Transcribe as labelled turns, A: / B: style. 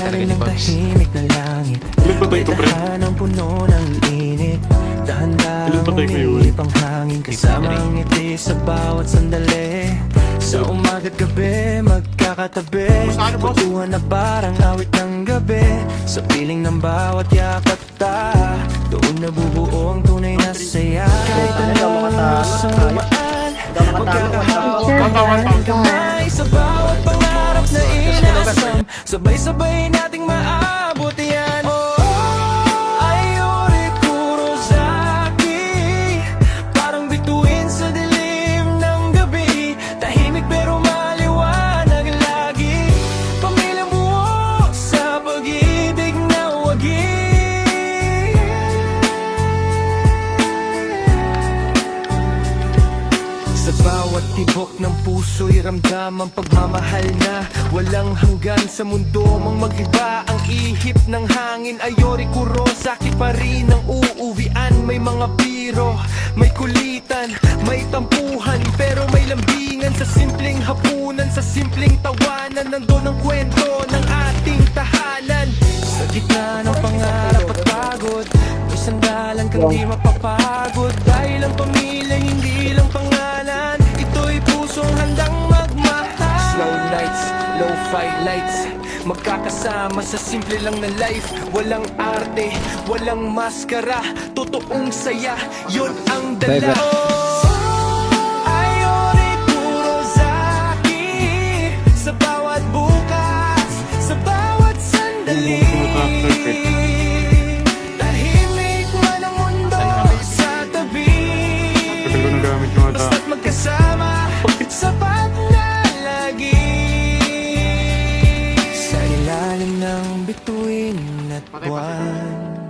A: talaga
B: rin
A: ni
B: ng
A: Pops.
B: tahimik na langit.
C: Ilan ba tayo ito, pre?
B: Dahan puno ng init.
C: Ilan
B: Dahan-dahang
C: ba tayo kayo?
B: umiilip ang hangin. Kasama ang ngiti sa bawat sandali. Sa umaga't gabi, magkakatabi. Kwentuhan na parang awit ng gabi. Sa piling ng bawat yakap ta, doon nabubuo ang tunay na saya. Kahit anong isang lumaan, magkakahawak ang kamay. Sa bawat pangarap na inasam, sabay-sabay nating maabot yan. Ayuri Kurosaki, parang bituin sa dilim ng gabi. Tahimik pero maliwanag lagi. Pamilyang buo sa pag-ibig na wagi. Sa bawat tibok ng puso'y ramdam ang pagmamahal na walang hanggan. Sa mundo mang mag-iba ang ihip ng hangin. Ayori Kurosaki pa rin ang uuwian. May mga biro, may kulitan, may tampuhan, pero may lambingan. Sa simpleng hapunan, sa simpleng tawanan, nandun ang kwento ng ating tahanan. Sa gitna ng pangarap at pagod, may sandalan kang di mapapagod. Dahil ang pamilya hindi lang pangalan, ito'y pusong handang magmahal. Slow nights, low-fi lights, magkakasama sa simple lang na life. Walang arte, walang maskara, totoong saya, yun ang dala. Ayori Kurosaki, sa bawat bukas, sa bawat sandali. Tahimik man ang mundo sa tabi,
C: Tagal ko nang gamit yung mata.
B: basta't magkasama, sapat na lagi. Sa ilalim ng bituin at buwan,